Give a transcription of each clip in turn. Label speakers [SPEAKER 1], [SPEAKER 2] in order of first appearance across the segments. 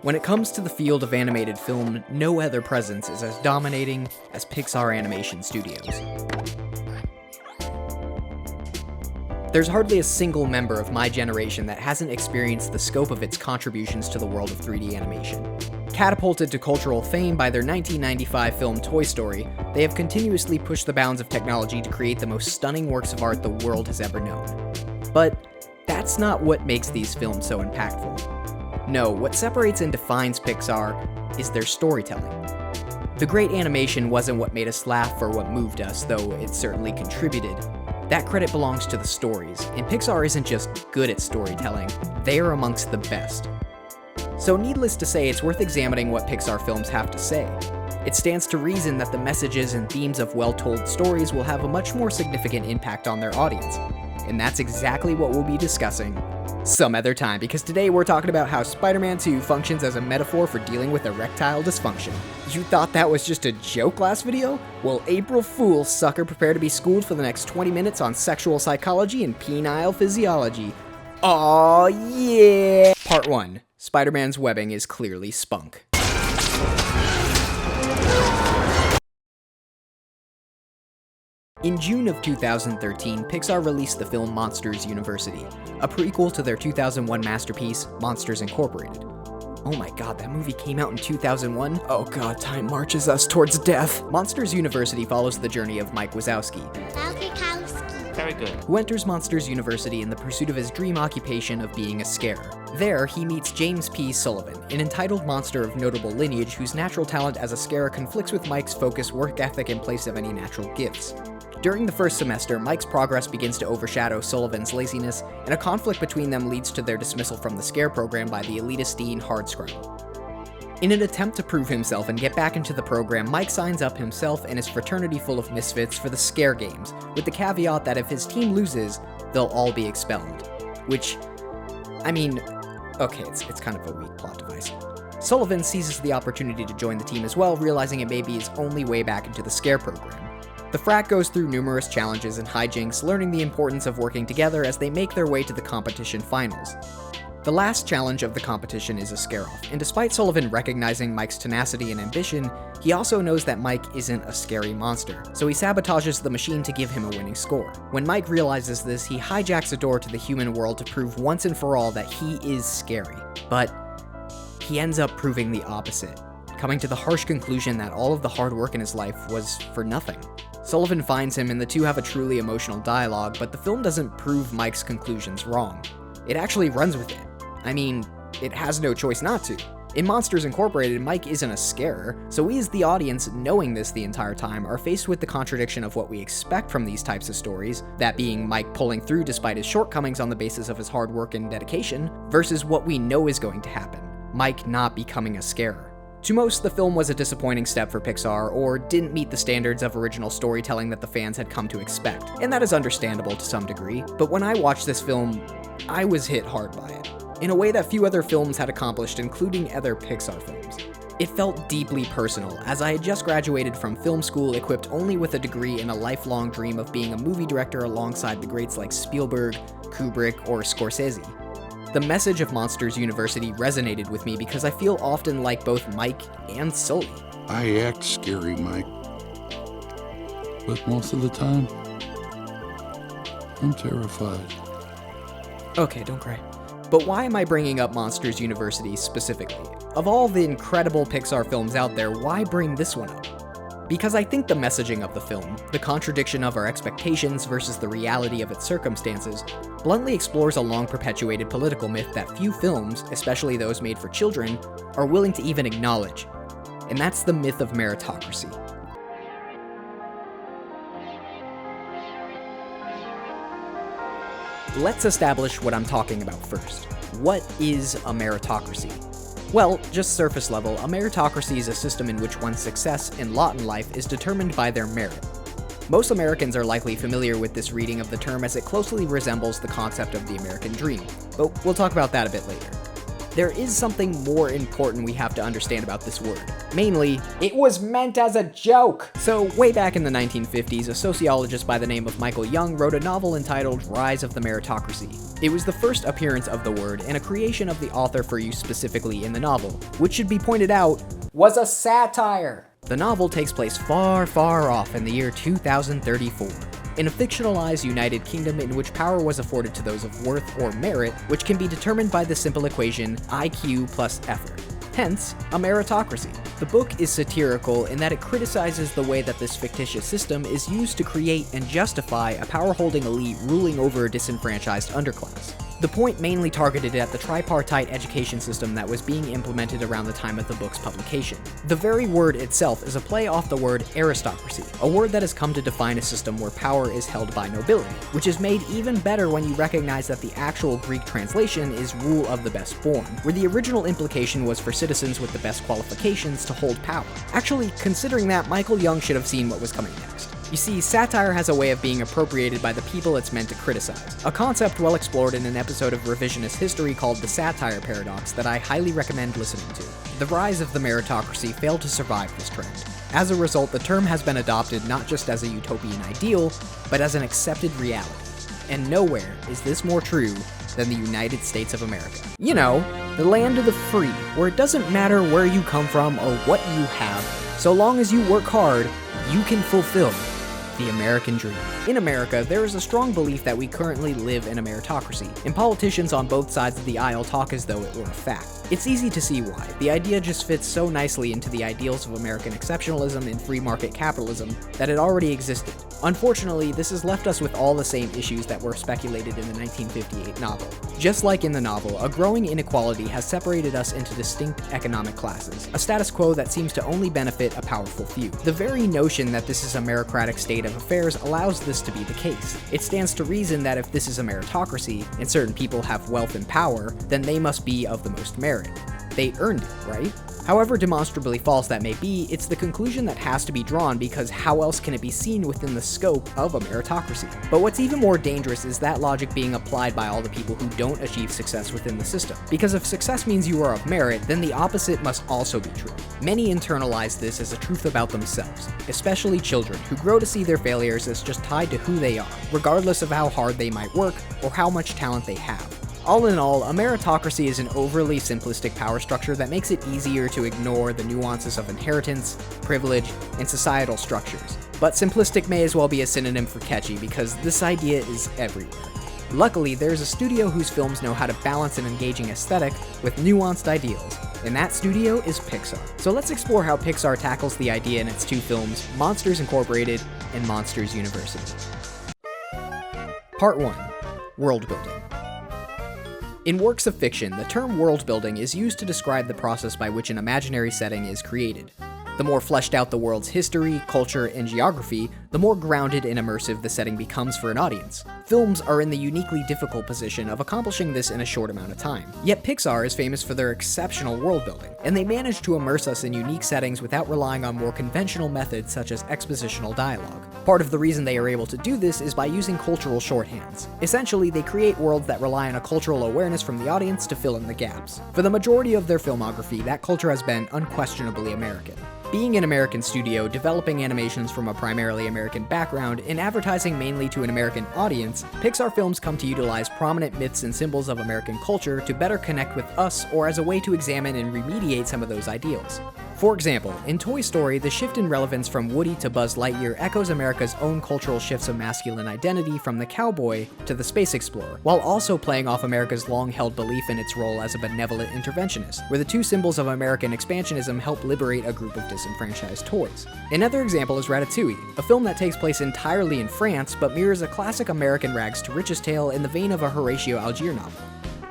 [SPEAKER 1] When it comes to the field of animated film, no other presence is as dominating as Pixar Animation Studios. There's hardly a single member of my generation that hasn't experienced the scope of its contributions to the world of 3D animation. Catapulted to cultural fame by their 1995 film Toy Story, they have continuously pushed the bounds of technology to create the most stunning works of art the world has ever known. But that's not what makes these films so impactful. No, what separates and defines Pixar is their storytelling. The great animation wasn't what made us laugh or what moved us, though it certainly contributed. That credit belongs to the stories, and Pixar isn't just good at storytelling, they are amongst the best. So needless to say, it's worth examining what Pixar films have to say. It stands to reason that the messages and themes of well-told stories will have a much more significant impact on their audience. And that's exactly what we'll be discussing some other time, because today we're talking about how Spider-Man 2 functions as a metaphor for dealing with erectile dysfunction. You thought that was just a joke last video? Well, April Fool's, sucker, prepare to be schooled for the next 20 minutes on sexual psychology and penile physiology. Aw, yeah! Part 1. Spider-Man's webbing is clearly spunk. In June of 2013, Pixar released the film Monsters University, a prequel to their 2001 masterpiece, Monsters Incorporated. Oh my god, that movie came out in 2001? Oh god, time marches us towards death. Monsters University follows the journey of Mike Wazowski,
[SPEAKER 2] very good,
[SPEAKER 1] who enters Monsters University in the pursuit of his dream occupation of being a scarer. There, he meets James P. Sullivan, an entitled monster of notable lineage whose natural talent as a scarer conflicts with Mike's focus, work ethic in place of any natural gifts. During the first semester, Mike's progress begins to overshadow Sullivan's laziness, and a conflict between them leads to their dismissal from the scare program by the elitist dean Hardscrabble. In an attempt to prove himself and get back into the program, Mike signs up himself and his fraternity full of misfits for the Scare Games, with the caveat that if his team loses, they'll all be expelled. Which, I mean, okay, it's kind of a weak plot device. Sullivan seizes the opportunity to join the team as well, realizing it may be his only way back into the Scare program. The frat goes through numerous challenges and hijinks, learning the importance of working together as they make their way to the competition finals. The last challenge of the competition is a scare-off, and despite Sullivan recognizing Mike's tenacity and ambition, he also knows that Mike isn't a scary monster, so he sabotages the machine to give him a winning score. When Mike realizes this, he hijacks a door to the human world to prove once and for all that he is scary. But he ends up proving the opposite, coming to the harsh conclusion that all of the hard work in his life was for nothing. Sullivan finds him and the two have a truly emotional dialogue, but the film doesn't prove Mike's conclusions wrong. It actually runs with it. I mean, it has no choice not to. In Monsters Incorporated, Mike isn't a scarer, so we as the audience, knowing this the entire time, are faced with the contradiction of what we expect from these types of stories, that being Mike pulling through despite his shortcomings on the basis of his hard work and dedication, versus what we know is going to happen, Mike not becoming a scarer. To most, the film was a disappointing step for Pixar, or didn't meet the standards of original storytelling that the fans had come to expect, and that is understandable to some degree, but when I watched this film, I was hit hard by it, in a way that few other films had accomplished, including other Pixar films. It felt deeply personal, as I had just graduated from film school equipped only with a degree and a lifelong dream of being a movie director alongside the greats like Spielberg, Kubrick, or Scorsese. The message of Monsters University resonated with me because I feel often like both Mike and Sully.
[SPEAKER 3] I act scary, Mike. But most of the time, I'm terrified.
[SPEAKER 1] Okay, don't cry. But why am I bringing up Monsters University specifically? Of all the incredible Pixar films out there, why bring this one up? Because I think the messaging of the film, the contradiction of our expectations versus the reality of its circumstances, bluntly explores a long-perpetuated political myth that few films, especially those made for children, are willing to even acknowledge. And that's the myth of meritocracy. Let's establish what I'm talking about first. What is a meritocracy? Well, just surface level, a meritocracy is a system in which one's success and lot in life is determined by their merit. Most Americans are likely familiar with this reading of the term as it closely resembles the concept of the American dream, but we'll talk about that a bit later. There is something more important we have to understand about this word. Mainly, it was meant as a joke! So, way back in the 1950s, a sociologist by the name of Michael Young wrote a novel entitled Rise of the Meritocracy. It was the first appearance of the word and a creation of the author for use specifically in the novel, which should be pointed out was a satire. The novel takes place far, far off in the year 2034. In a fictionalized United Kingdom in which power was afforded to those of worth or merit, which can be determined by the simple equation IQ plus effort. Hence, a meritocracy. The book is satirical in that it criticizes the way that this fictitious system is used to create and justify a power-holding elite ruling over a disenfranchised underclass. The point mainly targeted at the tripartite education system that was being implemented around the time of the book's publication. The very word itself is a play off the word aristocracy, a word that has come to define a system where power is held by nobility, which is made even better when you recognize that the actual Greek translation is rule of the best born, where the original implication was for citizens with the best qualifications to hold power. Actually, considering that, Michael Young should have seen what was coming next. You see, satire has a way of being appropriated by the people it's meant to criticize, a concept well explored in an episode of revisionist history called the satire paradox that I highly recommend listening to. The rise of the meritocracy failed to survive this trend. As a result, the term has been adopted not just as a utopian ideal, but as an accepted reality. And nowhere is this more true than the United States of America. You know, the land of the free, where it doesn't matter where you come from or what you have, so long as you work hard, you can fulfill the American dream. In America, there is a strong belief that we currently live in a meritocracy, and politicians on both sides of the aisle talk as though it were a fact. It's easy to see why. The idea just fits so nicely into the ideals of American exceptionalism and free market capitalism that it already existed. Unfortunately, this has left us with all the same issues that were speculated in the 1958 novel. Just like in the novel, a growing inequality has separated us into distinct economic classes, a status quo that seems to only benefit a powerful few. The very notion that this is a meritocratic state of affairs allows this to be the case. It stands to reason that if this is a meritocracy, and certain people have wealth and power, then they must be of the most merit. They earned it, right? However demonstrably false that may be, it's the conclusion that has to be drawn because how else can it be seen within the scope of a meritocracy? But what's even more dangerous is that logic being applied by all the people who don't achieve success within the system. Because if success means you are of merit, then the opposite must also be true. Many internalize this as a truth about themselves, especially children who grow to see their failures as just tied to who they are, regardless of how hard they might work or how much talent they have. All in all, a meritocracy is an overly simplistic power structure that makes it easier to ignore the nuances of inheritance, privilege, and societal structures. But simplistic may as well be a synonym for catchy because this idea is everywhere. Luckily, there's a studio whose films know how to balance an engaging aesthetic with nuanced ideals, and that studio is Pixar. So let's explore how Pixar tackles the idea in its two films, Monsters Incorporated and Monsters University. Part 1. Worldbuilding. In works of fiction, the term world-building is used to describe the process by which an imaginary setting is created. The more fleshed out the world's history, culture, and geography, the more grounded and immersive the setting becomes for an audience. Films are in the uniquely difficult position of accomplishing this in a short amount of time. Yet Pixar is famous for their exceptional world-building, and they manage to immerse us in unique settings without relying on more conventional methods such as expositional dialogue. Part of the reason they are able to do this is by using cultural shorthands. Essentially, they create worlds that rely on a cultural awareness from the audience to fill in the gaps. For the majority of their filmography, that culture has been unquestionably American. Being an American studio, developing animations from a primarily American background, and advertising mainly to an American audience, Pixar films come to utilize prominent myths and symbols of American culture to better connect with us or as a way to examine and remediate some of those ideals. For example, in Toy Story, the shift in relevance from Woody to Buzz Lightyear echoes America's own cultural shifts of masculine identity from the cowboy to the space explorer, while also playing off America's long-held belief in its role as a benevolent interventionist, where the two symbols of American expansionism help liberate a group of disenfranchised toys. Another example is Ratatouille, a film that takes place entirely in France but mirrors a classic American rags to riches tale in the vein of a Horatio Algier novel.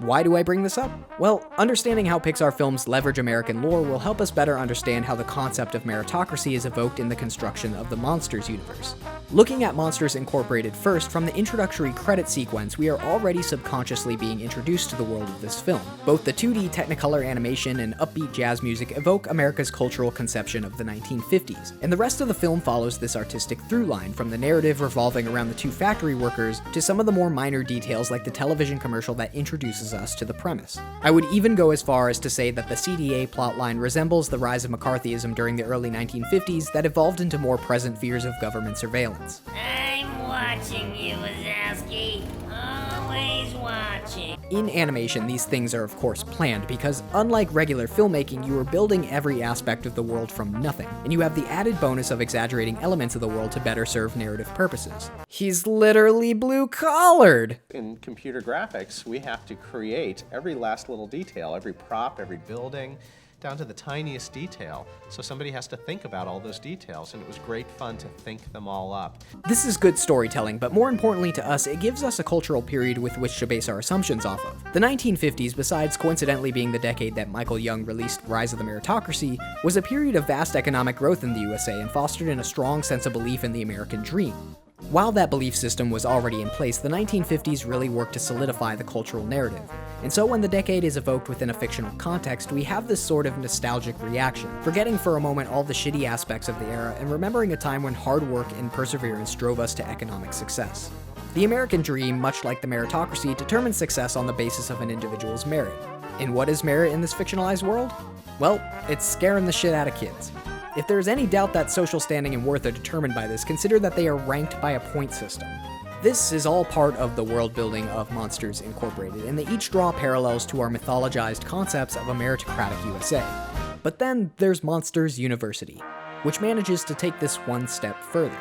[SPEAKER 1] Why do I bring this up? Well, understanding how Pixar films leverage American lore will help us better understand how the concept of meritocracy is evoked in the construction of the Monsters universe. Looking at Monsters Incorporated first, from the introductory credit sequence, we are already subconsciously being introduced to the world of this film. Both the 2D Technicolor animation and upbeat jazz music evoke America's cultural conception of the 1950s, and the rest of the film follows this artistic through line, from the narrative revolving around the two factory workers to some of the more minor details like the television commercial that introduces us to the premise. I would even go as far as to say that the CDA plotline resembles the rise of McCarthyism during the early 1950s that evolved into more present fears of government surveillance.
[SPEAKER 2] I'm watching you, Wazowski. Always watching.
[SPEAKER 1] In animation, these things are of course planned because unlike regular filmmaking, you are building every aspect of the world from nothing, and you have the added bonus of exaggerating elements of the world to better serve narrative purposes. He's literally blue-collared!
[SPEAKER 4] In computer graphics, we have to create every last little detail, every prop, every building, down to the tiniest detail. So somebody has to think about all those details, and it was great fun to think them all up.
[SPEAKER 1] This is good storytelling, but more importantly to us, it gives us a cultural period with which to base our assumptions off of. The 1950s, besides coincidentally being the decade that Michael Young released Rise of the Meritocracy, was a period of vast economic growth in the USA and fostered in a strong sense of belief in the American dream. While that belief system was already in place, the 1950s really worked to solidify the cultural narrative. And so when the decade is evoked within a fictional context, we have this sort of nostalgic reaction, forgetting for a moment all the shitty aspects of the era and remembering a time when hard work and perseverance drove us to economic success. The American dream, much like the meritocracy, determines success on the basis of an individual's merit. And what is merit in this fictionalized world? Well, it's scaring the shit out of kids. If there is any doubt that social standing and worth are determined by this, consider that they are ranked by a point system. This is all part of the world building of Monsters Incorporated, and they each draw parallels to our mythologized concepts of a meritocratic USA. But then there's Monsters University, which manages to take this one step further.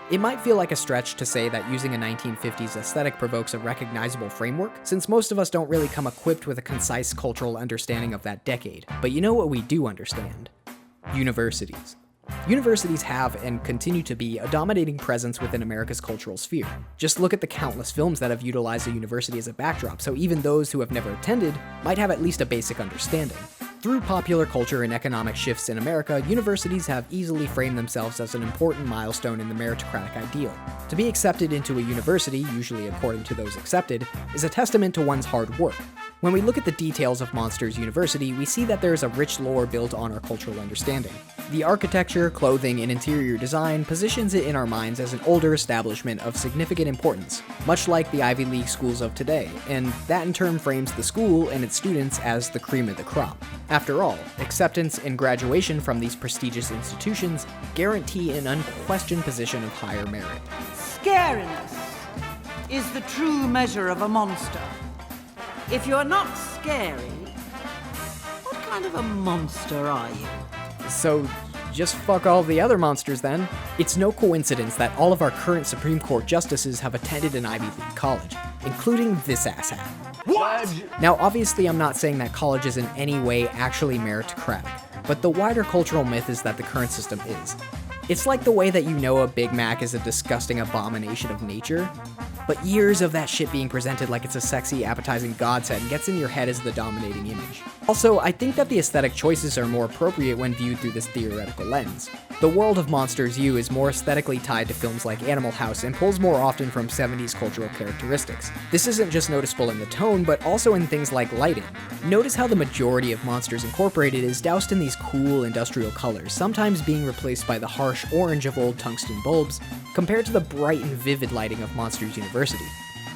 [SPEAKER 1] It might feel like a stretch to say that using a 1950s aesthetic provokes a recognizable framework, since most of us don't really come equipped with a concise cultural understanding of that decade. But you know what we do understand? Universities. Universities have and continue to be a dominating presence within America's cultural sphere. Just look at the countless films that have utilized a university as a backdrop, so even those who have never attended might have at least a basic understanding. Through popular culture and economic shifts in America, universities have easily framed themselves as an important milestone in the meritocratic ideal. To be accepted into a university, usually according to those accepted, is a testament to one's hard work. When we look at the details of Monsters University, we see that there is a rich lore built on our cultural understanding. The architecture, clothing, and interior design positions it in our minds as an older establishment of significant importance, much like the Ivy League schools of today, and that in turn frames the school and its students as the cream of the crop. After all, acceptance and graduation from these prestigious institutions guarantee an unquestioned position of higher merit.
[SPEAKER 5] Scariness is the true measure of a monster. If you're not scary, what kind of a monster are you?
[SPEAKER 1] So, just fuck all the other monsters then. It's no coincidence that all of our current Supreme Court justices have attended an Ivy League college, including this asshat.
[SPEAKER 4] What?
[SPEAKER 1] Now, obviously I'm not saying that college is in any way actually meritocratic, but the wider cultural myth is that the current system is. It's like the way that you know a Big Mac is a disgusting abomination of nature, but years of that shit being presented like it's a sexy, appetizing godsend gets in your head as the dominating image. Also, I think that the aesthetic choices are more appropriate when viewed through this theoretical lens. The world of Monsters U is more aesthetically tied to films like Animal House and pulls more often from 70s cultural characteristics. This isn't just noticeable in the tone, but also in things like lighting. Notice how the majority of Monsters Incorporated is doused in these cool industrial colors, sometimes being replaced by the harsh orange of old tungsten bulbs, compared to the bright and vivid lighting of Monsters University.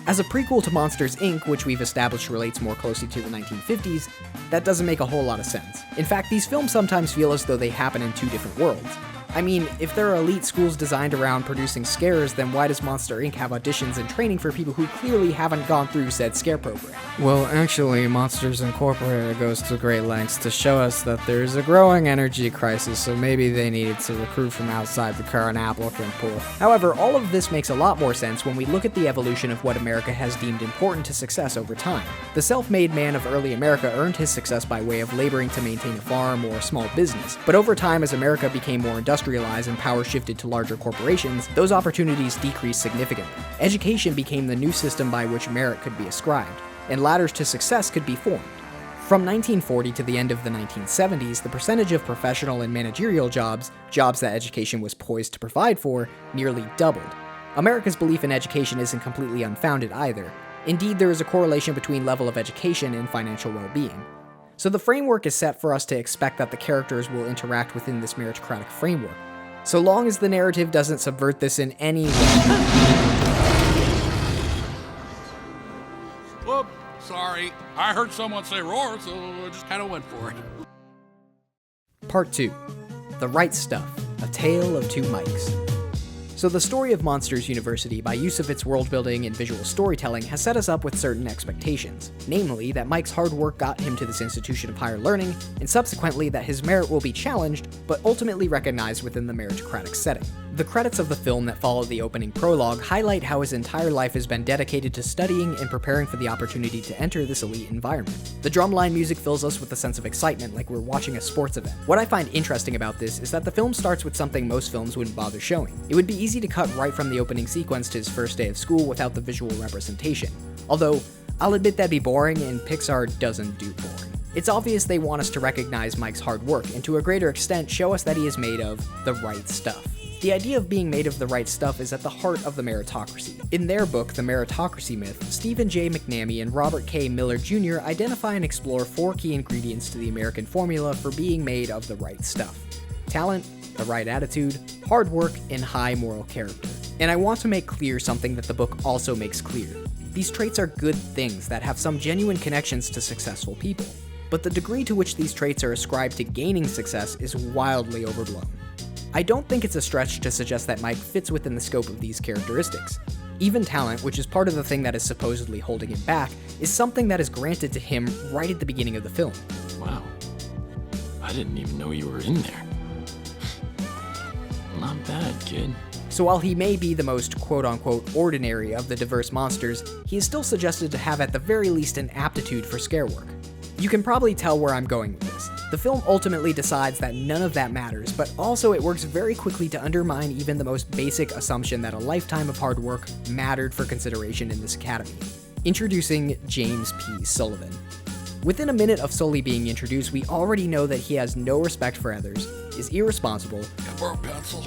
[SPEAKER 1] As a prequel to Monsters Inc., which we've established relates more closely to the 1950s, that doesn't make a whole lot of sense. In fact, these films sometimes feel as though they happen in two different worlds. I mean, if there are elite schools designed around producing scares, then why does Monster Inc. have auditions and training for people who clearly haven't gone through said scare program?
[SPEAKER 6] Well, actually, Monsters Incorporated goes to great lengths to show us that there is a growing energy crisis, so maybe they needed to recruit from outside the current applicant pool.
[SPEAKER 1] However, all of this makes a lot more sense when we look at the evolution of what America has deemed important to success over time. The self-made man of early America earned his success by way of laboring to maintain a farm or a small business, but over time as America became more industrialized and power shifted to larger corporations, those opportunities decreased significantly. Education became the new system by which merit could be ascribed, and ladders to success could be formed. From 1940 to the end of the 1970s, the percentage of professional and managerial jobs that education was poised to provide for, nearly doubled. America's belief in education isn't completely unfounded either. Indeed, there is a correlation between level of education and financial well-being. So the framework is set for us to expect that the characters will interact within this meritocratic framework, so long as the narrative doesn't subvert this in any way.
[SPEAKER 3] Whoop, sorry. I heard someone say roar, so I just kind of went for it.
[SPEAKER 1] Part 2. The Right Stuff, A Tale of Two Mikes. So the story of Monsters University, by use of its world building and visual storytelling, has set us up with certain expectations. Namely, that Mike's hard work got him to this institution of higher learning, and subsequently that his merit will be challenged, but ultimately recognized within the meritocratic setting. The credits of the film that follow the opening prologue highlight how his entire life has been dedicated to studying and preparing for the opportunity to enter this elite environment. The drumline music fills us with a sense of excitement, like we're watching a sports event. What I find interesting about this is that the film starts with something most films wouldn't bother showing. It would be easy to cut right from the opening sequence to his first day of school without the visual representation. Although, I'll admit that'd be boring, and Pixar doesn't do boring. It's obvious they want us to recognize Mike's hard work, and to a greater extent show us that he is made of the right stuff. The idea of being made of the right stuff is at the heart of the meritocracy. In their book, The Meritocracy Myth, Stephen J. McNamee and Robert K. Miller Jr. identify and explore 4 key ingredients to the American formula for being made of the right stuff: talent, the right attitude, hard work, and high moral character. And I want to make clear something that the book also makes clear. These traits are good things that have some genuine connections to successful people, but the degree to which these traits are ascribed to gaining success is wildly overblown. I don't think it's a stretch to suggest that Mike fits within the scope of these characteristics. Even talent, which is part of the thing that is supposedly holding him back, is something that is granted to him right at the beginning of the film.
[SPEAKER 7] Wow. I didn't even know you were in there. Not bad, kid.
[SPEAKER 1] So while he may be the most quote-unquote ordinary of the diverse monsters, he is still suggested to have at the very least an aptitude for scare work. You can probably tell where I'm going with this. The film ultimately decides that none of that matters, but also it works very quickly to undermine even the most basic assumption that a lifetime of hard work mattered for consideration in this academy. Introducing James P. Sullivan. Within a minute of Sully being introduced, we already know that he has no respect for others, is irresponsible,
[SPEAKER 3] Can I borrow a pencil?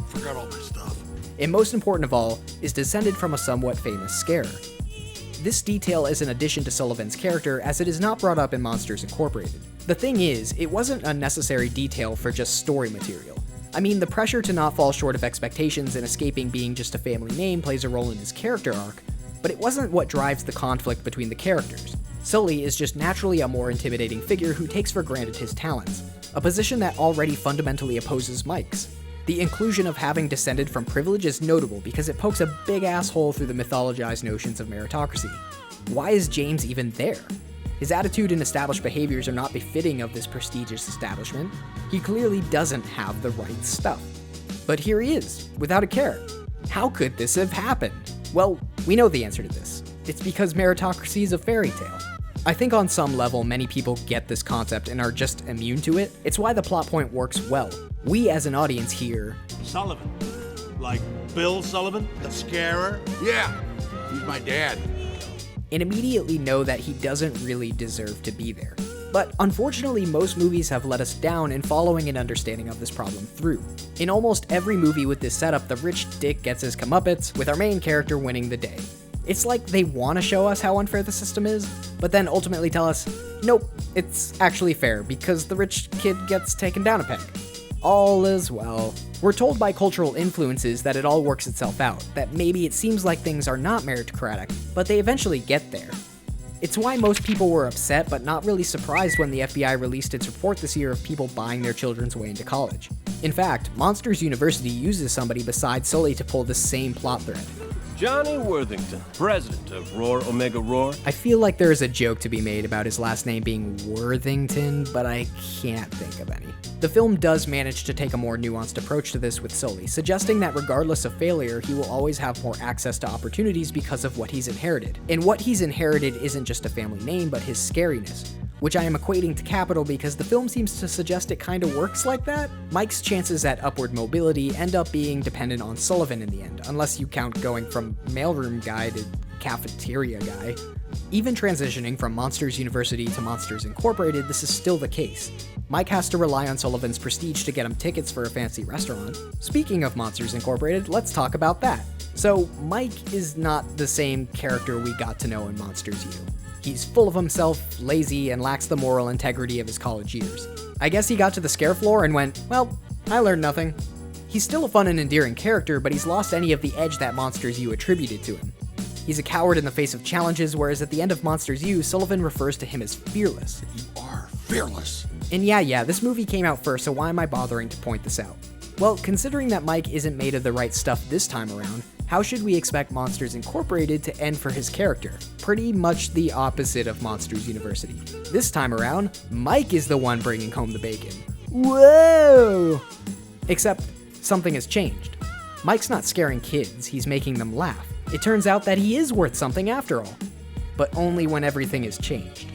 [SPEAKER 3] Forgot all my stuff.
[SPEAKER 1] and most important of all, is descended from a somewhat famous scarer. This detail is an addition to Sullivan's character, as it is not brought up in Monsters Incorporated. The thing is, it wasn't a necessary detail for just story material. I mean, the pressure to not fall short of expectations and escaping being just a family name plays a role in his character arc, but it wasn't what drives the conflict between the characters. Sully is just naturally a more intimidating figure who takes for granted his talents, a position that already fundamentally opposes Mike's. The inclusion of having descended from privilege is notable because it pokes a big ass hole through the mythologized notions of meritocracy. Why is James even there? His attitude and established behaviors are not befitting of this prestigious establishment. He clearly doesn't have the right stuff. But here he is, without a care. How could this have happened? Well, we know the answer to this. It's because meritocracy is a fairy tale. I think on some level many people get this concept and are just immune to it. It's why the plot point works well. We as an audience hear
[SPEAKER 8] Sullivan. Like Bill Sullivan, the scarer?
[SPEAKER 3] Yeah, he's my dad.
[SPEAKER 1] and immediately know that he doesn't really deserve to be there. But unfortunately, most movies have let us down in following an understanding of this problem through. In almost every movie with this setup, the rich dick gets his comeuppance, with our main character winning the day. It's like they want to show us how unfair the system is, but then ultimately tell us, nope, it's actually fair because the rich kid gets taken down a peg. All is well. We're told by cultural influences that it all works itself out, that maybe it seems like things are not meritocratic, but they eventually get there. It's why most people were upset but not really surprised when the FBI released its report this year of people buying their children's way into college. In fact, Monsters University uses somebody besides Sully to pull the same plot thread.
[SPEAKER 9] Johnny Worthington, president of Roar Omega Roar.
[SPEAKER 1] I feel like there is a joke to be made about his last name being Worthington, but I can't think of any. The film does manage to take a more nuanced approach to this with Sully, suggesting that regardless of failure, he will always have more access to opportunities because of what he's inherited. And what he's inherited isn't just a family name, but his scariness, which I am equating to capital because the film seems to suggest it kinda works like that. Mike's chances at upward mobility end up being dependent on Sullivan in the end, unless you count going from mailroom guy to cafeteria guy. Even transitioning from Monsters University to Monsters Incorporated, this is still the case. Mike has to rely on Sullivan's prestige to get him tickets for a fancy restaurant. Speaking of Monsters Incorporated, let's talk about that. So, Mike is not the same character we got to know in Monsters U. He's full of himself, lazy, and lacks the moral integrity of his college years. I guess he got to the scare floor and went, well, I learned nothing. He's still a fun and endearing character, but he's lost any of the edge that Monsters U attributed to him. He's a coward in the face of challenges, whereas at the end of Monsters U, Sullivan refers to him as fearless.
[SPEAKER 3] You are fearless.
[SPEAKER 1] And yeah, this movie came out first, so why am I bothering to point this out? Well, considering that Mike isn't made of the right stuff this time around, how should we expect Monsters Incorporated to end for his character? Pretty much the opposite of Monsters University. This time around, Mike is the one bringing home the bacon. Whoa! Except, something has changed. Mike's not scaring kids, he's making them laugh. It turns out that he is worth something after all. But only when everything is changed.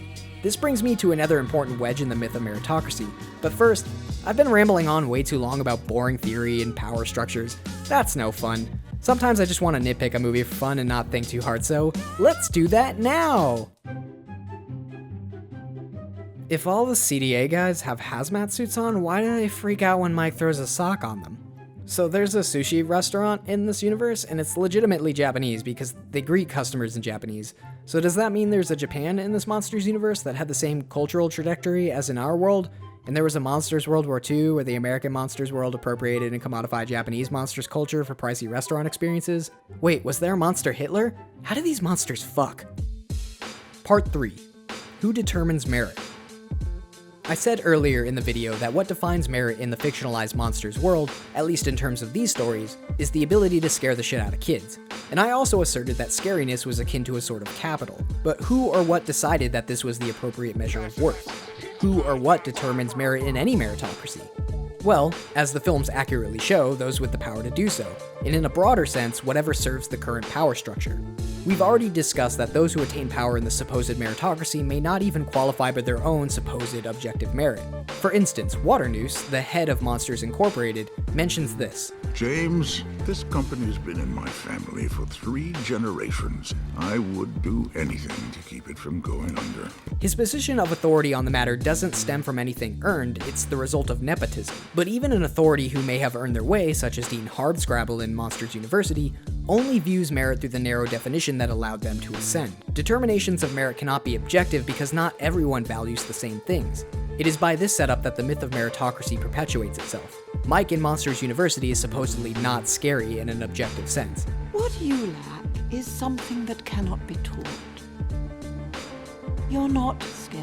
[SPEAKER 1] This brings me to another important wedge in the myth of meritocracy. But first, I've been rambling on way too long about boring theory and power structures. That's no fun. Sometimes I just want to nitpick a movie for fun and not think too hard, so let's do that now! If all the CDA guys have hazmat suits on, why do they freak out when Mike throws a sock on them? So there's a sushi restaurant in this universe, and it's legitimately Japanese because they greet customers in Japanese. So does that mean there's a Japan in this Monsters universe that had the same cultural trajectory as in our world? And there was a Monsters World War II where the American Monsters world appropriated and commodified Japanese monsters culture for pricey restaurant experiences? Wait, was there a monster Hitler? How do these monsters fuck? Part 3. Who determines merit? I said earlier in the video that what defines merit in the fictionalized monsters world, at least in terms of these stories, is the ability to scare the shit out of kids. And I also asserted that scariness was akin to a sort of capital. But who or what decided that this was the appropriate measure of worth? Who or what determines merit in any meritocracy? Well, as the films accurately show, those with the power to do so, and in a broader sense, whatever serves the current power structure. We've already discussed that those who attain power in the supposed meritocracy may not even qualify by their own supposed objective merit. For instance, Waternoose, the head of Monsters Incorporated, mentions this.
[SPEAKER 3] James, this company's been in my family for 3 generations. I would do anything to keep it from going under.
[SPEAKER 1] His position of authority on the matter doesn't stem from anything earned, it's the result of nepotism. But even an authority who may have earned their way, such as Dean Hardscrabble in Monsters University, only views merit through the narrow definition that allowed them to ascend. Determinations of merit cannot be objective because not everyone values the same things. It is by this setup that the myth of meritocracy perpetuates itself. Mike in Monsters University is supposedly not scary in an objective sense.
[SPEAKER 5] What you lack is something that cannot be taught. You're not scary.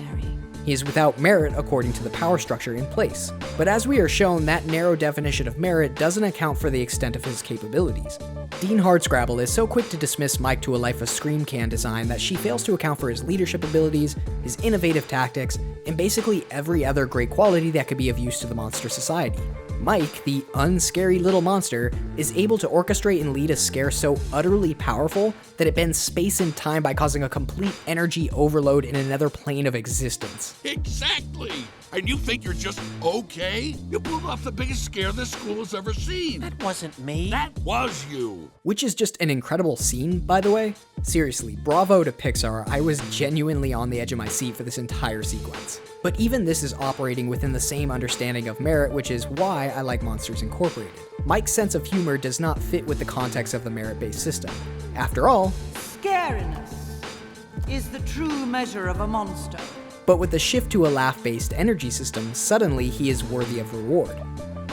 [SPEAKER 1] He is without merit according to the power structure in place. But as we are shown, that narrow definition of merit doesn't account for the extent of his capabilities. Dean Hardscrabble is so quick to dismiss Mike to a life of scream can design that she fails to account for his leadership abilities, his innovative tactics, and basically every other great quality that could be of use to the monster society. Mike, the unscary little monster, is able to orchestrate and lead a scare so utterly powerful that it bends space and time by causing a complete energy overload in another plane of existence.
[SPEAKER 10] Exactly! And you think you're just okay? You pulled off the biggest scare this school has ever seen.
[SPEAKER 2] That wasn't me.
[SPEAKER 10] That was you.
[SPEAKER 1] Which is just an incredible scene, by the way. Seriously, bravo to Pixar, I was genuinely on the edge of my seat for this entire sequence. But even this is operating within the same understanding of merit, which is why I like Monsters Incorporated. Mike's sense of humor does not fit with the context of the merit-based system. After all,
[SPEAKER 5] Scariness is the true measure of a monster.
[SPEAKER 1] But with the shift to a laugh-based energy system, suddenly he is worthy of reward.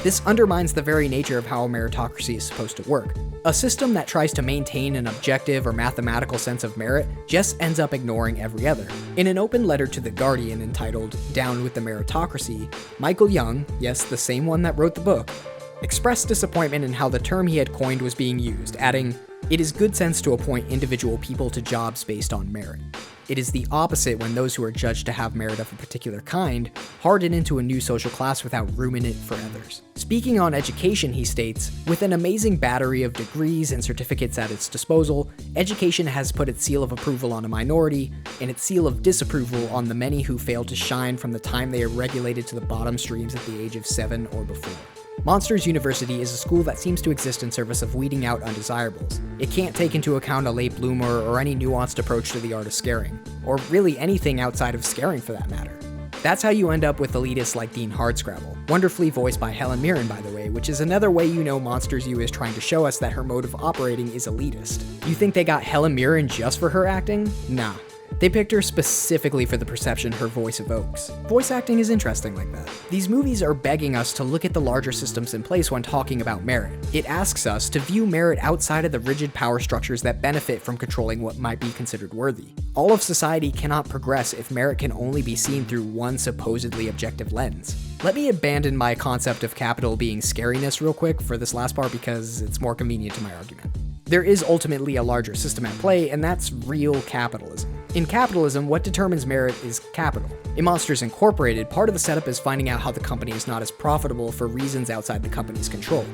[SPEAKER 1] This undermines the very nature of how a meritocracy is supposed to work. A system that tries to maintain an objective or mathematical sense of merit just ends up ignoring every other. In an open letter to The Guardian entitled Down with the Meritocracy, Michael Young, yes, the same one that wrote the book, expressed disappointment in how the term he had coined was being used, adding, "It is good sense to appoint individual people to jobs based on merit. It is the opposite when those who are judged to have merit of a particular kind harden into a new social class without room in it for others." Speaking on education, he states, "With an amazing battery of degrees and certificates at its disposal, education has put its seal of approval on a minority, and its seal of disapproval on the many who fail to shine from the time they are regulated to the bottom streams at the age of 7 or before." Monsters University is a school that seems to exist in service of weeding out undesirables. It can't take into account a late bloomer or any nuanced approach to the art of scaring, or really anything outside of scaring for that matter. That's how you end up with elitists like Dean Hardscrabble, wonderfully voiced by Helen Mirren, by the way, which is another way you know Monsters U is trying to show us that her mode of operating is elitist. You think they got Helen Mirren just for her acting? Nah. They picked her specifically for the perception her voice evokes. Voice acting is interesting like that. These movies are begging us to look at the larger systems in place when talking about merit. It asks us to view merit outside of the rigid power structures that benefit from controlling what might be considered worthy. All of society cannot progress if merit can only be seen through one supposedly objective lens. Let me abandon my concept of capital being scariness real quick for this last part because it's more convenient to my argument. There is ultimately a larger system at play, and that's real capitalism. In capitalism, what determines merit is capital. In Monsters Incorporated, part of the setup is finding out how the company is not as profitable for reasons outside the company's control.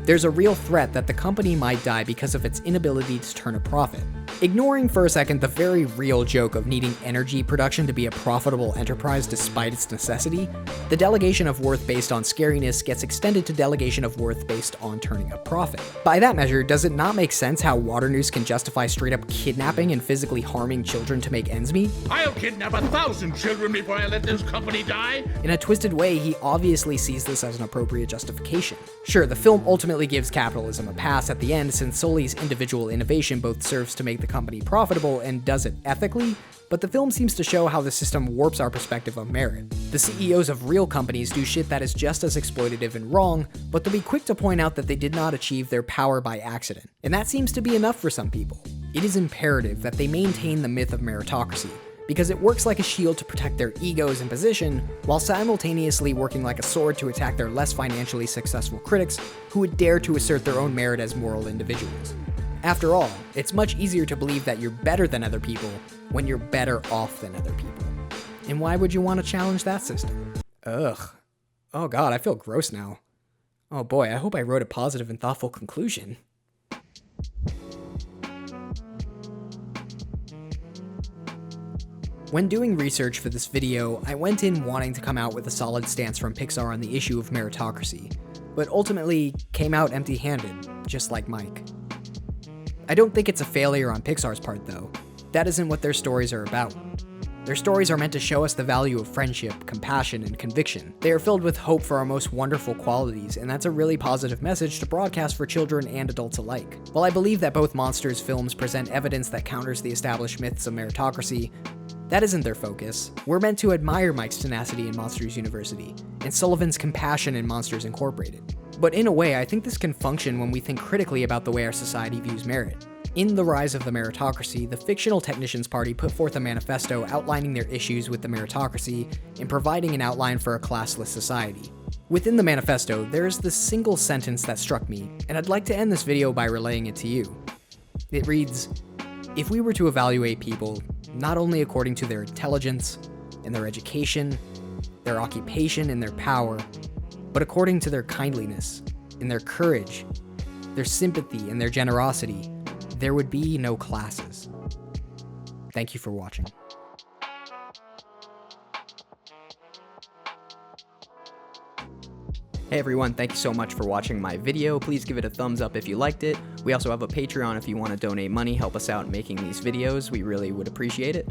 [SPEAKER 1] There's a real threat that the company might die because of its inability to turn a profit. Ignoring for a second the very real joke of needing energy production to be a profitable enterprise despite its necessity, the delegation of worth based on scariness gets extended to delegation of worth based on turning a profit. By that measure, does it not make sense how Waternoose can justify straight up kidnapping and physically harming children to make ends meet?
[SPEAKER 10] I'll kidnap 1,000 children before I let this company die.
[SPEAKER 1] In a twisted way, he obviously sees this as an appropriate justification. Sure, the film ultimately gives capitalism a pass at the end since Sully's individual innovation both serves to make the company profitable and does it ethically, but the film seems to show how the system warps our perspective of merit. The CEOs of real companies do shit that is just as exploitative and wrong, but they'll be quick to point out that they did not achieve their power by accident. And that seems to be enough for some people. It is imperative that they maintain the myth of meritocracy, because it works like a shield to protect their egos and position, while simultaneously working like a sword to attack their less financially successful critics who would dare to assert their own merit as moral individuals. After all, it's much easier to believe that you're better than other people when you're better off than other people. And why would you want to challenge that system? Ugh. Oh god, I feel gross now. Oh boy, I hope I wrote a positive and thoughtful conclusion. When doing research for this video, I went in wanting to come out with a solid stance from Pixar on the issue of meritocracy, but ultimately came out empty-handed, just like Mike. I don't think it's a failure on Pixar's part, though. That isn't what their stories are about. Their stories are meant to show us the value of friendship, compassion, and conviction. They are filled with hope for our most wonderful qualities, and that's a really positive message to broadcast for children and adults alike. While I believe that both Monsters films present evidence that counters the established myths of meritocracy, that isn't their focus. We're meant to admire Mike's tenacity in Monsters University, and Sullivan's compassion in Monsters Incorporated. But in a way, I think this can function when we think critically about the way our society views merit. In The Rise of the Meritocracy, the fictional Technicians Party put forth a manifesto outlining their issues with the meritocracy and providing an outline for a classless society. Within the manifesto, there is this single sentence that struck me, and I'd like to end this video by relaying it to you. It reads, "If we were to evaluate people, not only according to their intelligence and their education, their occupation and their power, but according to their kindliness and their courage, their sympathy and their generosity, there would be no classes." Thank you for watching. Hey everyone, thank you so much for watching my video. Please give it a thumbs up if you liked it. We also have a Patreon if you want to donate money, help us out in making these videos. We really would appreciate it.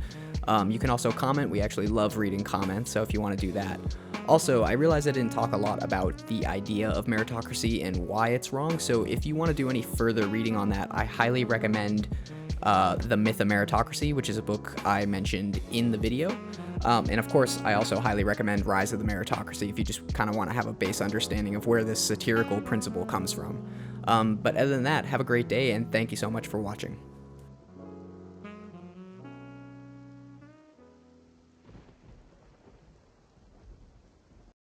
[SPEAKER 1] You can also comment. We actually love reading comments, so if you want to do that. Also, I realize I didn't talk a lot about the idea of meritocracy and why it's wrong, so if you want to do any further reading on that, I highly recommend The Myth of Meritocracy, which is a book I mentioned in the video. And of course, I also highly recommend Rise of the Meritocracy if you just kind of want to have a base understanding of where this satirical principle comes from. But other than that, have a great day, and thank you so much for watching.